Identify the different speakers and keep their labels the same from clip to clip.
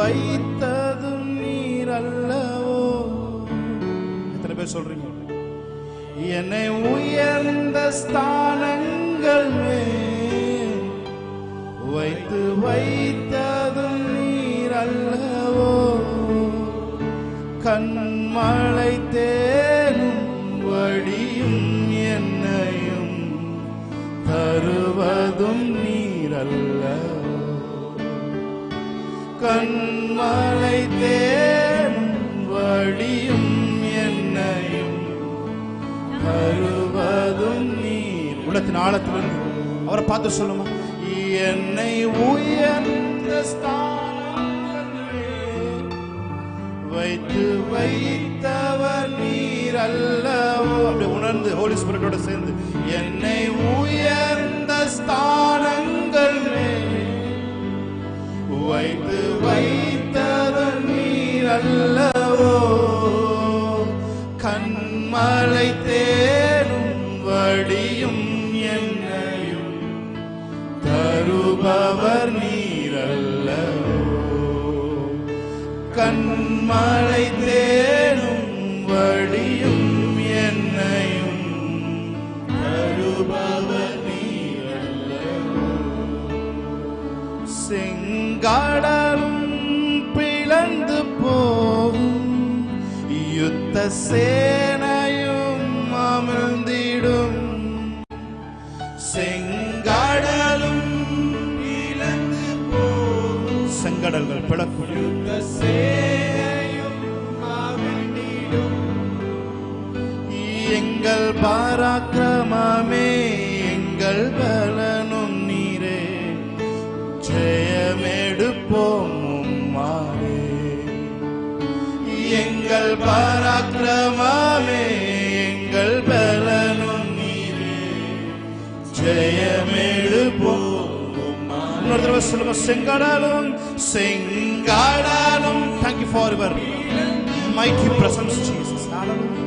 Speaker 1: வைத்ததும் நீர் அல்லவோ. எத்தனை பேர் சொல்றீங்க? என்னை உயர்ந்த ஸ்தானங்கள் மேல் வைத்ததும் நீர் அல்லவோ. கண்மழை தேனும் வடியும் என்னையும் தருவதும் நீர் அல்லவோ. கண்மழை தேனும் வடியும் என்னையும் தருவதும் நீர். உள்ளத்தின் ஆழத்தில் அவரை பார்த்து சொல்லுமா, என்னை உயர்ந்த வைத்தவர் நீர் அல்லவோ. அப்படி உணர்ந்து ஹோலி ஸ்பிரிட்டோட சேர்ந்து, என்னை உயர்ந்த ஸ்தானங்கள் வைத்தவர் நீர் அல்லவோ. கண்மழை தேனும் வடியும் என்னையும் தருபவர் நீர் அல்லவோ. கண்மழை தேனும் வடியும் என்னையும் தருபவர் நீர் அல்லவோ. செங்கடலும் பிளந்து போகும், யுத்த சேனையும் அமிழ்ந்திடும். செங்கடலும் பிளந்து போகும், செங்கடல்கள் பிளக்கும், யுத்த சேனையும் அமிழ்ந்திடும். எங்கள் பராக்கிரமமே எங்கள் பலனும் நீரே, ஜெயமெடுப்போம் உம்மாலே. எங்கள் பராக்கிரமமே எங்கள் பலனும் நீரே, ஜெயமெடுப்போம் உம்மாலே. இன்னொரு தடவை சொல்லுங்க, செங்கடலும் செங்கடலும். Thank you for your mighty presence, Jesus. Hallelujah.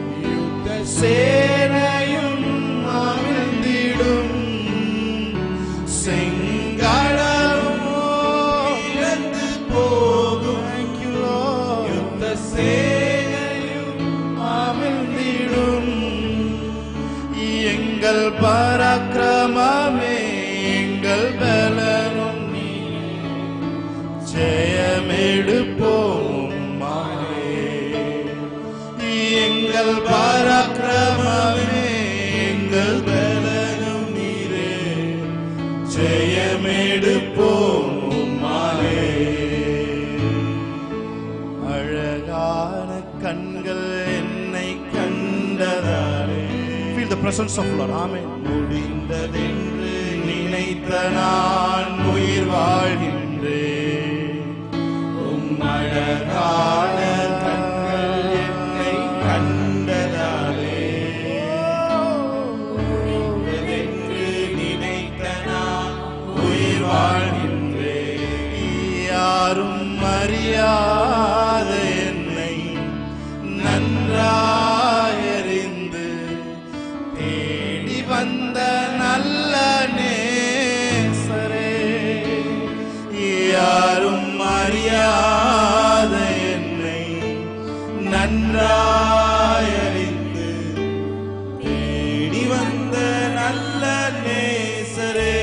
Speaker 1: சேனையும் அமிழ்ந்திடும், செங்கடலும் இழந்து போகும். Thank you Lord. யுத்த சேனையும் அமிழ்ந்திடும். எங்கள் பராக்கிரமமே எங்கள் பலனும் நீர், ஜெயமெடுப்போம் உம்மாலே. எங்கள் பராக்கிரமமே எங்கள் பலனும் நீரே, ஜெயமெடுப்போம் உம்மாலே. அழகான கண்கள் என்னை கண்டதாலே. Feel the presence of Lord. Amen. முடிந்ததென்று நினைத்த நான் உயிர் வாழ்கின்றேன். அழகான கண்கள் என்னை கண்டதாலே. முடிந்ததென்று நினைத்த நான் உயிர் வாழ்கின்றேன். யாரும் அறியாத என்னை நன்றாயறிந்து தேடி வந்த நல்ல நேசரே. யாரும் அறியாத என்னை நன்றாயறிந்து தேடி வந்த நல்ல நேசரே.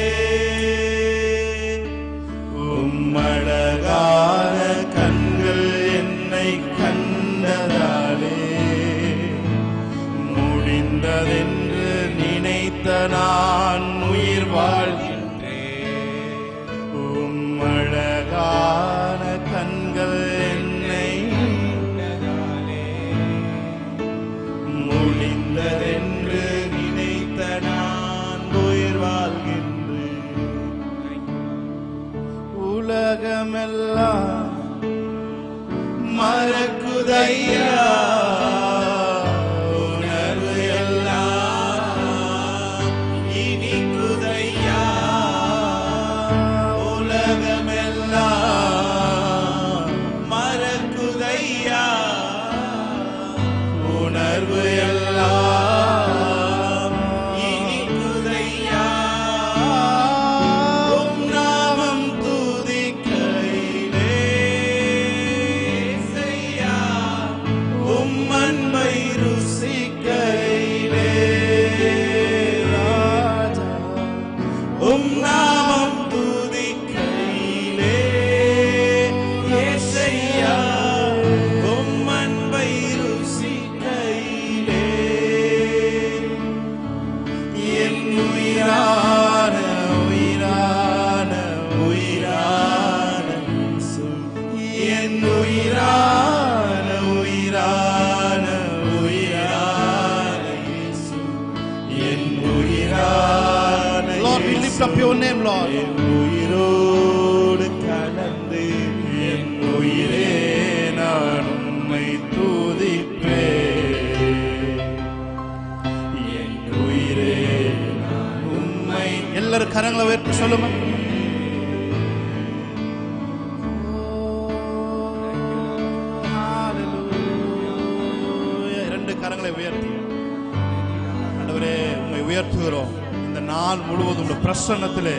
Speaker 1: உம்மழகான கண்கள் என்னை கண்டதாலே, முடிந்ததென்று நினைத்த நான் உயிர் வாழ்கின்றேன். உம்மழகான கண்கள் என்னை கண்டதாலே, முடிந்ததென்று நினைத்த நான் உயிர் வாழ்கின்றேன். உலகமெல்லாம் மறக்குதையா, உணர்வு எல்லாம் இனிக்குதையா. உலகமெல்லாம் மறக்குதையா, உணர்வு எல்லாம் இனிக்குதையா. உம் நாமம் துதிக்கையிலே up your name, Lord.
Speaker 2: என் உயிரோடு கலந்து என் உயிரே நான் உம்மை துதிப்பேன். என் உயிரே நான் உம்மை.
Speaker 1: எல்லாரும் கரங்களை உயர்த்தி சொல்லுங்க. இரண்டு கரங்களை உயர்த்தி ஆண்டவரே உம்மை உயர்த்துகிறோம். இந்த நாள் முழுவதும் உங்க பிரசன்னத்திலே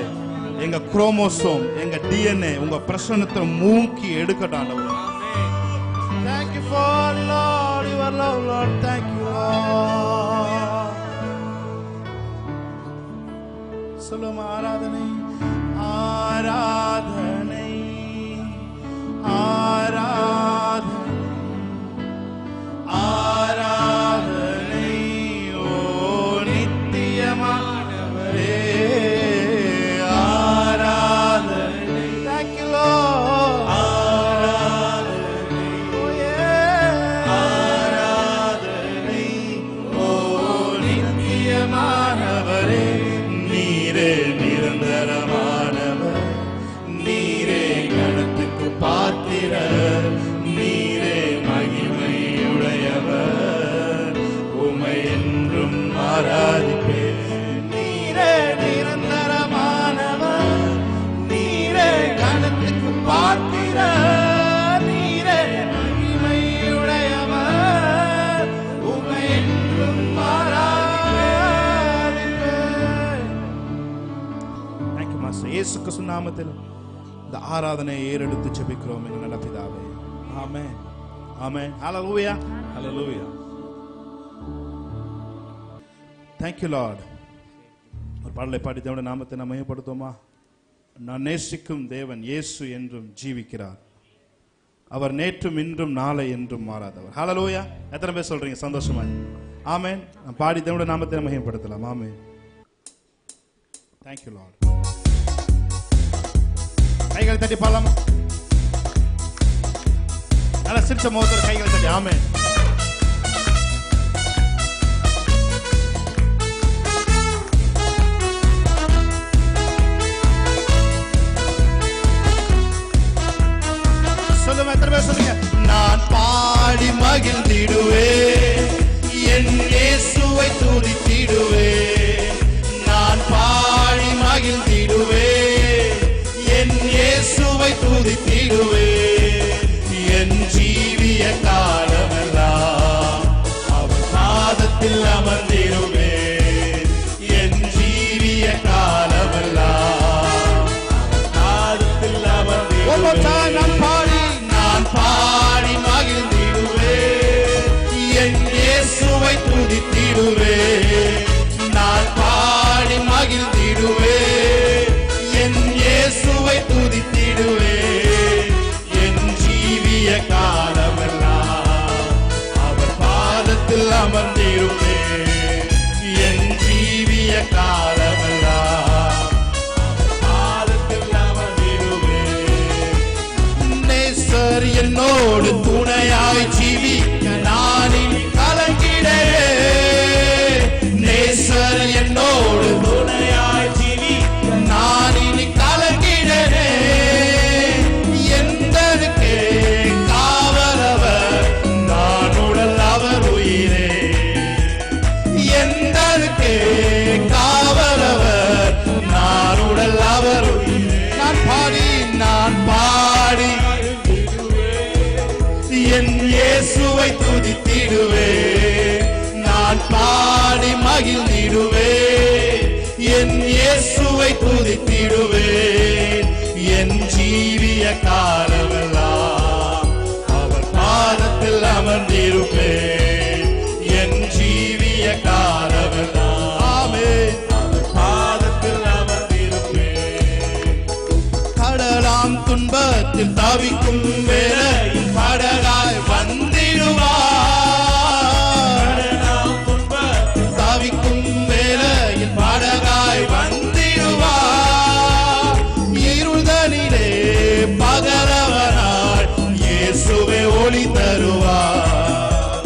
Speaker 1: எங்க குரோமோசோம் எங்க DNA உங்க பிரசன்னத்தை மூக்கி எடுக்கட்டும் ஆண்டவரே. Thank you for Lord your love, Lord. Thank you, Lord. சொல்லுங்க ஆராதனை ஆராதனை ஆராதனை ஆராதனை ஓ நித்தியமானவரே ஆராதனை. Thank you, Lord. ஆராதனை oh yeah ஆராதனை ஓ நித்தியமானவரே. நீரே நிரந்தரமானவர், நீரே கணத்துக்கு பாத்திரர், நீரே மகிமையுடையவர், உமை என்றும் ஆராதிப்பேன். நீரே நிரந்தரமானவர், நீரே கணத்துக்கு பாத்திரர், நீரே மகிமையுடையவர், உமை என்றும் ஆராதிப்பேன். Thank you master. இயேசு கிறிஸ்து நாமத்தில் இந்த ஆராதனையை ஏறெடுத்து ஜெபிக்கிறோம் எங்கள் நல்ல பிதாவே. ஆமென் ஆமென். ஹalleluya
Speaker 2: ஹல்லேலூயா.
Speaker 1: Thank you Lord. ஒரு பாடலை பாடி தேவனுடைய நாமத்தை நாம் மகிமைப்படுத்துவோமா? நான் நேசிக்கும் தேவன் இயேசு என்றும் ஜீவிக்கிறார், அவர் நேற்றும் இன்றும் நாளை என்றும் மாறாதவர். ஹalleluya. எத்தனை பேர் சொல்றீங்க சந்தோஷமா? ஆமென். நாம் பாடி தேவனுடைய நாமத்தை நாம் மகிமைப்படுத்தலாம். ஆமென். Thank you Lord. கைகளை தட்டி பாடலாமா? நல்ல சிரிச்ச முகத்தோட கைகளை தட்டி ஆமென். சொல்லுங்க எத்தனை பேர் சொல்லுங்க? நான் பாடி மகிழ்ந்திடுவேன், என் இயேசுவை துதித்திடுவேன். நான் பாடி மகிழ்ந்திடுவேன், என் இயேசுவை துதித்திடுவேன். என் ஜீவிய காலமெல்லாம் அவர் பாதத்தில் அமர்ந்திடுவேன். என் ஜீவிய காலமெல்லாம் அவர் பாதத்தில் அமர்ந்திடுவேன். நான் பாடி மகிழ்ந்திடுவேன், என் இயேசுவை துதித்திடுவேன். நான் பாடி மகிழ்ந்திடுவேன், என் இயேசுவை துதித்திடுவேன். என் ஜீவிய காலமெல்லாம் அவர் பாதத்தில் அமர்ந்திருப்பேன். என் ஜீவிய காலமெல்லாம் அவர் பாதத்தில் அமர்ந்திருப்பேன். நேசர் என்னோடு துணையாய் ஜீவிக்க நான் இனி கலங்கிடவே. நேசர் என்னோடு துணையாய் ஜீவிக்க நான் இனி கலங்கிடவே. எந்தனுக்கே காவலவர், நான் உடல் அவர் உயிரே. எந்தனுக்கே காவலவர், நான் உடல் அவர் உயிரே. நான் பாடி என் இயேசுவை துதித்திடுவேன். நான் பாடி மகிழ்ந்திடுவேன், என் இயேசுவை துதித்திடுவேன். என் ஜீவிய காலமெல்லாம் அவர் பாதத்தில் அமர்ந்திருப்பேன். என் ஜீவிய காலமெல்லாம் ஆமென் அவர் பாதத்தில் அமர்ந்திருப்பேன். கடலாம் துன்பத்தில் தவிக்கும் வேளையில் படகாய் வந்திடுவார். தவிக்கும் வேளையில் படகாய் வந்திடுவார். இருள்தனிலே பகலவனாய் இயேசுவே ஒளி தருவார்.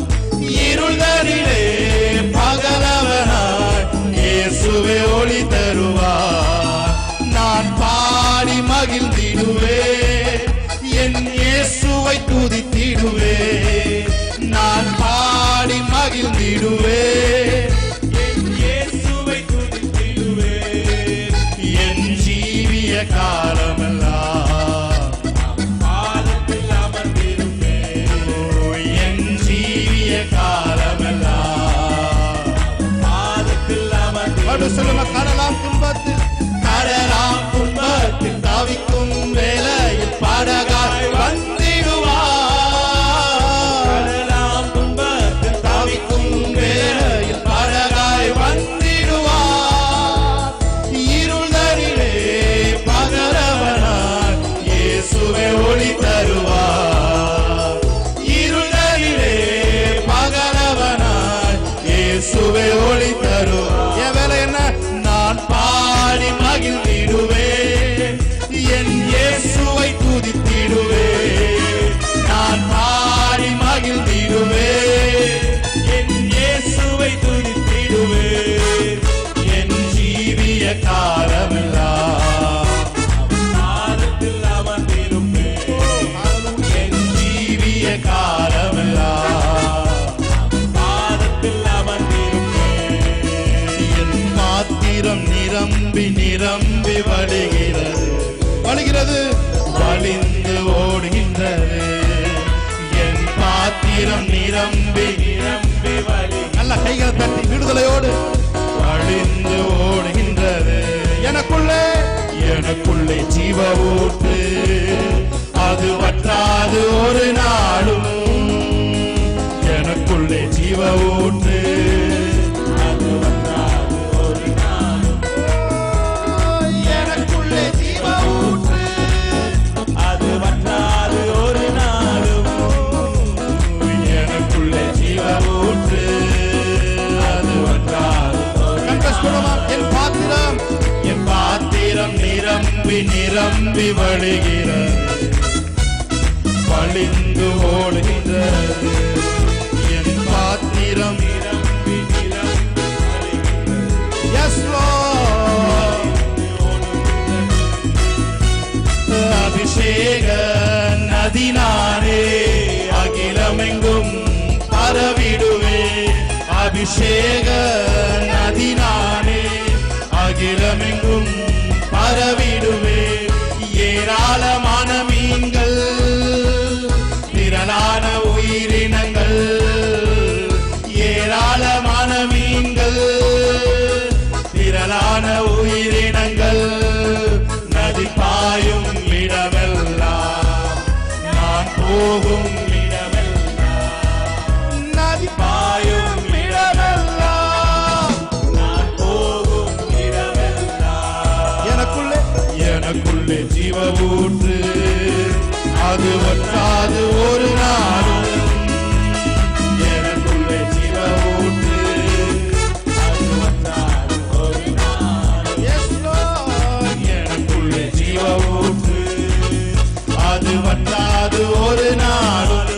Speaker 2: இயேசுவே ஒளி தரும்.
Speaker 1: என் வேலை என்ன?
Speaker 2: நான் பாடி மகிழ்ந்திடுவேன், என் இயேசுவை துதித்திடுவேன். நான் பாடி மகிழ்ந்திடுவேன், என் இயேசுவை துதித்திடுவேன். என் ஜீவிய காலமெல்லாம் பாதத்தில் அமர்ந்திருப்பேன். என் ஜீவிய காலமெல்லாம் பாதத்தில் அமர்ந்திருப்பேன். என் பாத்திரம் நிரம்பி நிரம்பி வழிகிறது, வழிந்து ஓடுகின்றது. என் பாத்திரம் நிரம்பி நிரம்பி
Speaker 1: நல்ல கைகளை தட்டி விடுதலையோடு
Speaker 2: வழிந்து ஓடுகின்றது.
Speaker 1: எனக்குள்ளே
Speaker 2: ஜீவ ஊற்று, அது வற்றாது ஒரு நாளும். எனக்குள்ளே ஜீவ ஊற்று, அது வற்றாது ஒரு நாளும். எனக்குள்ளே ஜீவ ஊற்று, அது வற்றாது ஒரு நாளும். எனக்குள்ளே ஜீவ ஊற்று, அது வற்றாது ஒரு நாளும். என் பாத்திரம் நிரம்பி நிரம்பி வழிகிறது, வழிந்து ஓடுகின்றது. என் பாத்திரம் நிரம்பி நிரம்பி வழிகிறது.
Speaker 1: Yes lord.
Speaker 2: அபிஷேக நதி நானே, அகிலமெங்கும் பரவிடுவே. அபிஷேக நதி நானே, அகிலமெங்கும் பரவிடுவே. ஏராளமான மீன்கள், திரளான உயிரினங்கள். ஏராளமான மீன்கள், திரளான உயிரினங்கள். நதி பாயும் இடமெல்லாம், நான் போகும் இடமெல்லாம். நதி பாயும் இடமெல்லாம், நான் போகும் இடமெல்லாம். எனக்குள்ளே ஜீவ ஊற்று, அது வற்றாது ஒரு நாளும். எனக்குள்ளே ஜீவ ஊற்று, அது வற்றாது ஒரு நாளும். எனக்குள்ளே ஜீவ ஊற்று, அது வற்றாது ஒரு நாளும்.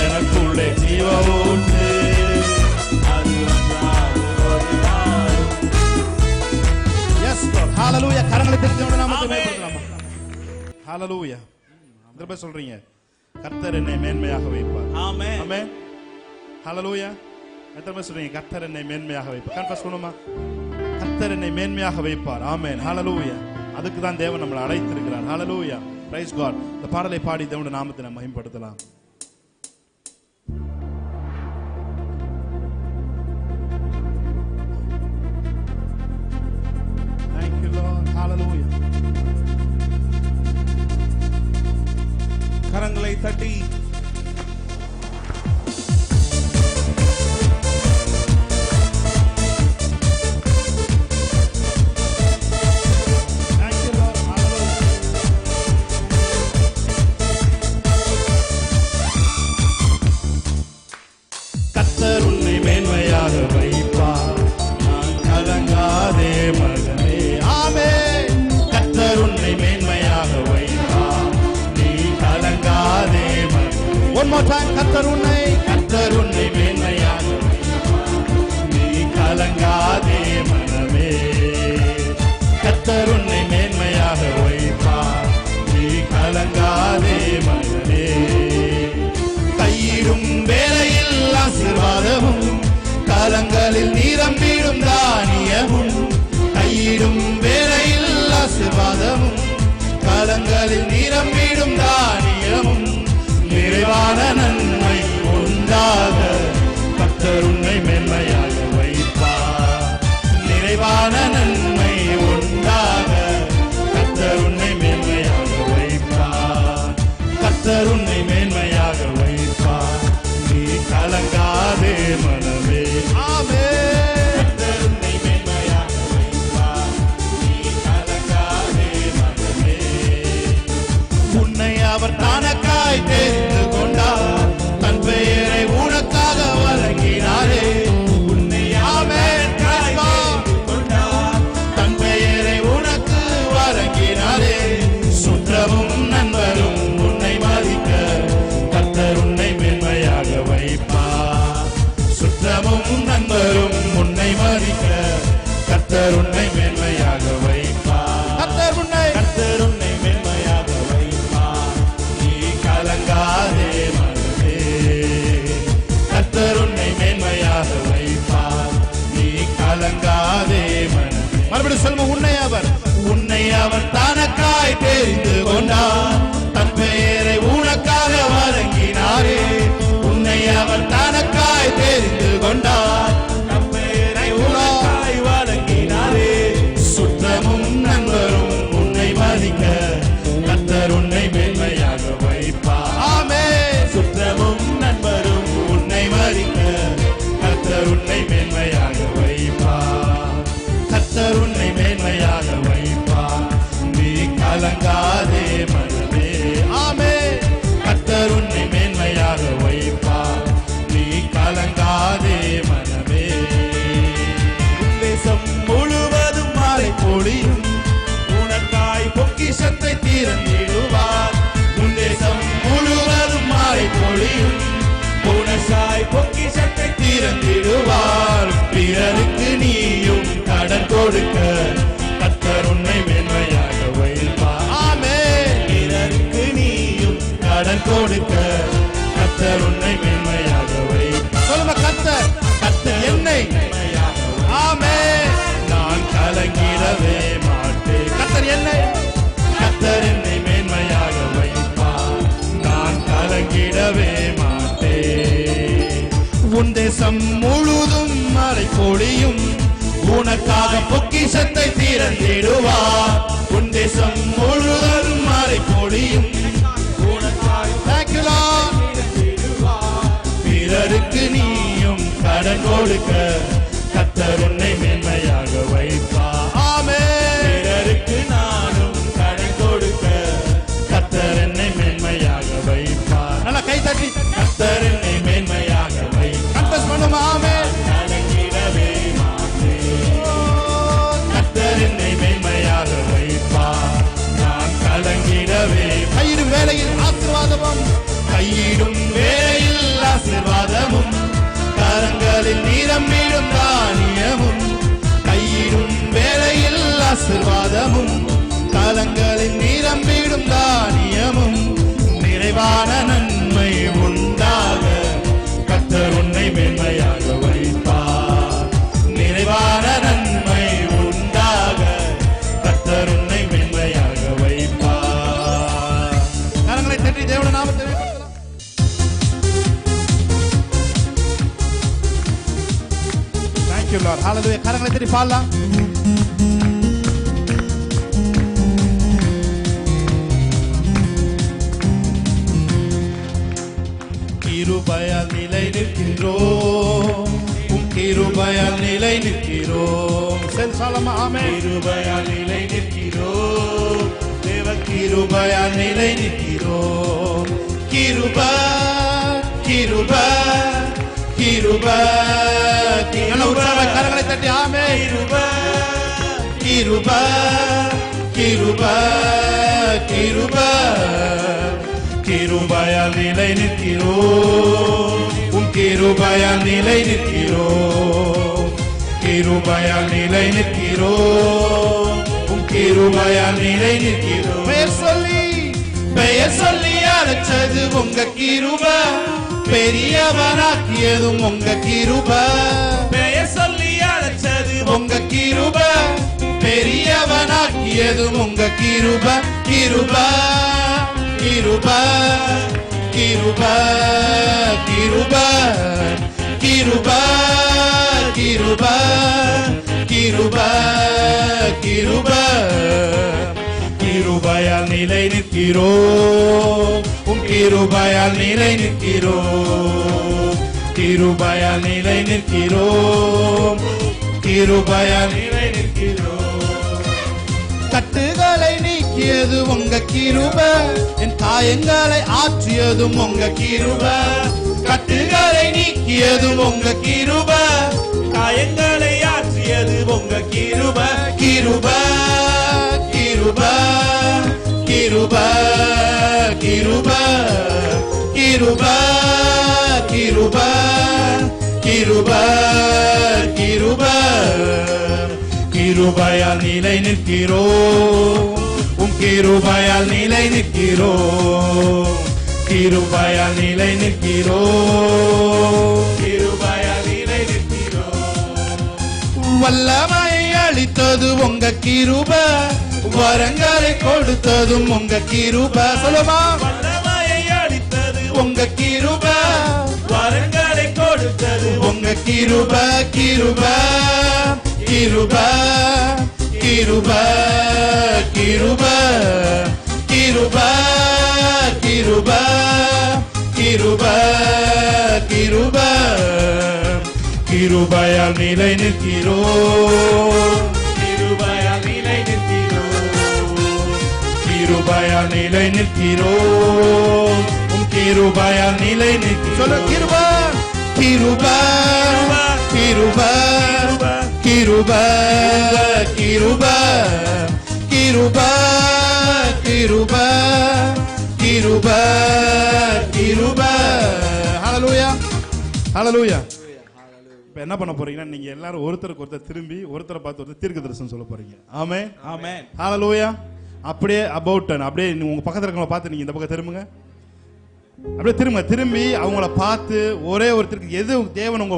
Speaker 2: எனக்குள்ளே ஜீவ ஊற்று, அது வற்றாது ஒரு நாளும்.
Speaker 1: Yes Lord. ஹalleluya. கரங்களை தட்டி தேவனுடைய நாமத்தை மேம்படுத்தலாமா? ஹalleluya. திரும்ப சொல்றீங்க, கர்த்தர் என்னை மேன்மையாக வைப்பார்.
Speaker 2: ஆமென்.
Speaker 1: ஆமென். ஹalleluya. திரும்ப சொல்றீங்க, கர்த்தர் என்னை மேன்மையாக வைப்பார். கன்ஃபஸ் பண்ணுமா? கர்த்தர் என்னை மேன்மையாக வைப்பார். ஆமென். ஹalleluya. அதுக்கு தான் தேவன் நம்மளை அழைத்திருக்கிறார். ஹalleluya. Praise God. இந்த பாடலை பாடி தேவனுடைய நாமத்தை நாம் மகிமைப்படுத்தலாம். Thank you Lord. Hallelujah.
Speaker 2: கரங்களை தட்டி
Speaker 1: Thank you Lord. Hallelujah.
Speaker 2: கர்த்தர் உன்னை மேன்மையாக வைப்பார், நான் கலங்காதே மகனே. ஆமென். கர்த்தர் உன்னை மேன்மையாக வைப்பார், நீ கலங்காதே மகனே.
Speaker 1: One more time. கர்த்தர் உன்னை
Speaker 2: மேன்மையாக வைப்பார், நீ கலங்காதே மனமே. கர்த்தர் உன்னை மேன்மையாக வைப்பார், நீ கலங்காதே மகனே. கையிடும் வேளையில் ஆசீர்வாதமும், கலங்களில் நிரம்பிடும் தானியமும். கையிடும் வேளையில் ஆசீர்வாதமும், கலங்களில் நிரம்பிடும் தானியமும். நிறைவான நன்மை உண்டாக கர்த்தர் உன்னை மேன்மையாக வைப்பார். நிறைவான நன்மை உண்டாக கர்த்தர் உன்னை மேன்மையாக வைப்பார். கர்த்தர் உன்னை மேன்மையாக வைப்பார், நீ கலங்காதே மனமே. ஆமென். கர்த்தர் உன்னை மேன்மையாக வைப்பார், நீ கலங்காதே மனமே. உன்னை அவர் தனக்காய் தெரிந்து கொண்டார், தெரிந்து கொண்டார். தன் பெயரை உனக்காக வழங்கினாரே, உன்னை அவர் தனக்காய் தெரிந்து கொண்டார். தன் பெயரை உனக்காய் வழங்கினாரே. சுற்றமும் நண்பரும் உன்னை மதிக்க கர்த்தர் உன்னை மேன்மையாக வைப்பார். ஆமென். சுற்றமும் நண்பரும் உன்னை மதிக்க கர்த்தர் உன்னை மேன்மையாக வைப்பார். கர்த்தர் உன்னை மேன்மையாக வைப்பார். நீ கலங்காதே மனமே. ஆமென். கர்த்தர் உன்னை மேன்மையாக வைப்பார். நீ கலங்காதே மனமே. தேசம் முழுவதும் மழை பொழியும், உனக்காய் பொக்கிஷத்தை திறந்திடுவார். உன் தேசம் முழுவதும் மழை பொழியும், உனக்காய் பொக்கிஷத்தை திறந்திடுவார். பிறருக்கு நீயும் கடன் கொடுக்க கர்த்தர் உன்னை மேன்மையாக வைப்பார். ஆமென். பிறருக்கு நீயும் கடன் கொடுக்க கர்த்தர் உன்னை மேன்மையாக வைப்பார். சொல்லுங்க, கர்த்தர் கர்த்தர் என்னை. ஆமென். நான் கலங்கிடவே மாட்டேன். கர்த்தர் என்னை, கர்த்தர் என்னை மேன்மையாக வைப்பார். நான் கலங்கிடவே மாட்டேன். உன் தேசம் முழுதும் மழை பொழியும், உனக்காக பொக்கிஷத்தை திறந்திடுவார். உன் தேசம் முழுதும் மழை பொழியும், உனக்காக பிறருக்கு நீயும் கடன் கொடுக்க கர்த்தர் உன்னை மேன்மையாக வைப்பார். ஆமென். பிறருக்கு நானும் கடன் கொடுக்க கர்த்தர் என்னை மேன்மையாக வைப்பார். நல்லா கை தட்டி கர்த்தர் என்னை மேன்மையாக வைப்பார். கன்ஃபஸ் பண்ணுமா? ஆமென். கலங்கிடவே மாட்டேன். கர்த்தர் என்னை மேன்மையாக வைப்பார். நான் கலங்கிடவே. கையிடும் வேளையில் ஆசீர்வாதமும், கையிடும் வேளையில் ஆசீர்வாதமும், கரங்களில் நிரம்பிடும் தானியமும். கையிடும் வேளையில் ஆசீர்வாதமும், கரங்களில் நிரம்பிடும் தானியமும். நிறைவான நன்மை உண்டாக கர்த்தர் உன்னை மேன்மையாக வைப்பார். நிறைவான நன்மை உண்டாக கர்த்தர் உன்னை மேன்மையாக வைப்பார். கரங்களை தட்டி தேவனுடைய நாமத்தை உயர்த்தலாம். Thank you, Lord. Hallelujah. கரங்களை தட்டி பாடலாம். கிருபையால் நிலை நிற்கிறோம், உம் கிருபையால் நிலை நிற்கிறோம். செல்சாலமா? ஆமென். கிருபையால் நிலை நிற்கிறோம், தேவ கிருபையால் நிலை நிற்கிறோம். கிருபை கிருபை கிருபை. நல்ல உற்சாக கரங்களை தட்டி ஆமென். கிருபை கிருபை கிருபை கிருபை. கிருபையால் நிலை நிற்கிறோம், உம் கிருபையால் நிலை நிற்கிறோம். கிருபையால் நிலை நிற்கிறோம், உம் கிருபையால் நிலை நிற்கிறோம். பெயர் சொல்லி அழைச்சது உங்க கிருபை, பெரியவனாக்கியதும் உங்க கிருபை. பெயர் சொல்லி அழைச்சது உங்க கிருபை, பெரியவனாக்கியதும் உங்க கிருபை. கிருபை கிருபை கிருபை கிருபை கிருபை கிருபை கிருபை கிருபை. கிருபையால் நிலை நிற்கிறோம், உம் கிருபையால் நிலை நிற்கிறோம். கிருபையால் நிலை நிற்கிறோம், கிருபையால் நிலை நிற்கிறோம். கட்டுகளை நீக்கியது உங்க கிருபை, என் காயங்களை ஆற்றியதும் உங்க கிருபை. கட்டுகளை நீக்கியதும் உங்க கிருபை, காயங்களை ஆற்றியது உங்க கிருபை. கிருபை கிருபை கிருபை கிருபை கிருபை கிருபை கிருபை கிருபை. கிருபையால் நிலை நிற்கிறோம், உம் கிருபையால் நிலை நிற்கிறோம். கிருபையால் நிலை நிற்கிறோம், கிருபையால் நிலை நிற்கிறோம். வல்லமை அளித்தது உங்க கிருபை, வரங்களை கொடுத்ததும் உங்க கிருபை. சொல்லுமா,
Speaker 3: வல்லமையை அளித்தது
Speaker 2: உங்க கிருபை,
Speaker 3: வரங்களை கொடுத்தது
Speaker 2: உங்க கிருபை, கிருபை, கிருபை, கிருபை, கிருபை, கிருபை, கிருபை, கிருபை, கிருபை, கிருபையால் நிலை நிற்கிறோம்,
Speaker 3: கிருபையால் நிலை நிற்கிறோம்,
Speaker 2: கிருபையால் நிலை நிற்கிறோம், உம் கிருபையால் நிலை நிற்கிறோம். சொல்ல, கிருபை, கிருபை, கிருபை, கிருபை, கிருபை, கிருபை, கிருபை, கிருபை, கிருபை. ஹல்லேலூயா, ஹல்லேலூயா. இப்ப என்ன பண்ண போறீங்கன்னா, நீங்க எல்லாரும் ஒருத்தருக்கு ஒருத்தர் திரும்பி ஒருத்தரை பார்த்து ஒருத்தர் தீர்க்கதரிசனம் சொல்ல போறீங்க. ஆமென்,
Speaker 3: ஆமென்.
Speaker 2: ஹல்லேலூயா. அப்படியே அபௌட் டர்ன், அப்படியே உங்க பக்கத்துல இருக்கவங்கள பார்த்து நீங்க இந்த பக்கம் திரும்புங்க. அப்படியே திரும்பி அவங்கள பார்த்து ஒரே ஒருத்தருக்கு எது தேவன் உங்க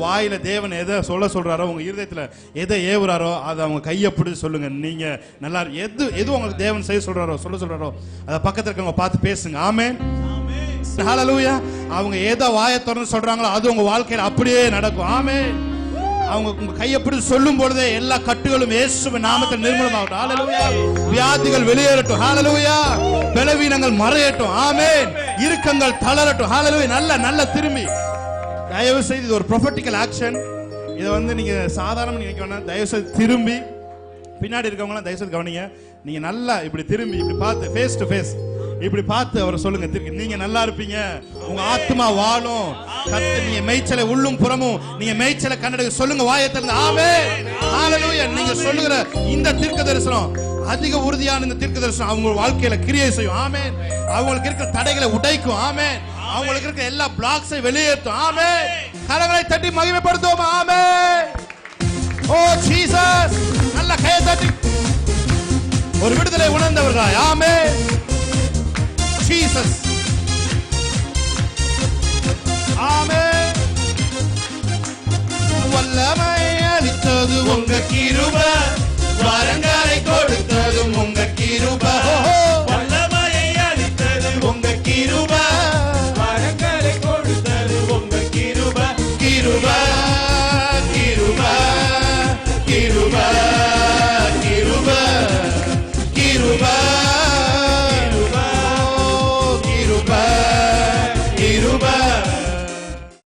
Speaker 2: வாயில தேவன் எதை சொல்றாரோ, உங்க இருதயத்துல எதை ஏவுறாரோ அதை அவங்க கையை பிடிச்சு சொல்லுங்க. நீங்க நல்லா எது உங்களுக்கு தேவன் செய்ய சொல்றாரோ சொல்றாரோ அதை பக்கத்துல இருக்கவங்க பார்த்து பேசுங்க. ஆமென், ஹல்லேலூயா. அவங்க எதை வாயை திறந்து சொல்றாங்களோ அது உங்க வாழ்க்கையில அப்படியே நடக்கும். ஆமென். அவங்க உங்க கையை பிடிச்சு சொல்லும் பொழுதே எல்லா கட்டுகளும் இயேசுவின் நாமத்தில் நிர்மூலமாகட்டும். ஹல்லேலூயா. வியாதிகள் வெளியேறட்டும். ஹல்லேலூயா. பலவீனங்கள் மறையட்டும். ஆமென். இறுக்கங்கள் தளரட்டும். ஹல்லேலூயா. நல்ல திரும்பி தயவு செய்து இது ஒரு ப்ரொஃபெட்டிக்கல் ஆக்ஷன். இதை நீங்க சாதாரண நினைக்க வேண்டாம். தயவு செய்து திரும்பி பின்னாடி இருக்கவங்க தயவு செய்து கவனிங்க. நீங்க நல்லா இப்படி திரும்பி இப்படி பார்த்து ஃபேஸ் டு ஃபேஸ் இப்படி பார்த்து அவரை சொல்லுங்க, நீங்க நல்லா இருப்பீங்க, உங்க ஆத்மா வாழும், நீங்க மேய்ச்சலை உள்ளும் புறமும் நீங்க மேய்ச்சலை கண்டெடுக்க சொல்லுங்க வாயத்திலிருந்து. ஆமென், ஹல்லேலூயா. நீங்க சொல்லுகிற இந்த தீர்க்க தரிசனம் அதிக உறுதியான இந்த தீர்க்க தரிசனம் அவங்க வாழ்க்கையில கிரியை செய்யும். ஆமென். அவங்களுக்கு இருக்கிற தடைகளை உடைக்கும். ஆமென். அவங்களுக்கு இருக்கிற எல்லா பிளாக்ஸை வெளியேற்றும். ஆமென். கரங்களை தட்டி மகிமைப்படுத்துவோம். ஆமென். ஓ ஜீசஸ். நல்ல கையை தட்டி ஒரு விடுதலை உணர்ந்தவர்களாய். ஆமென். Jesus. ஆமென். வல்லமை அளித்தது உங்க கிருபை, வரங்களை கொடுத்ததும் உங்க கிருபை.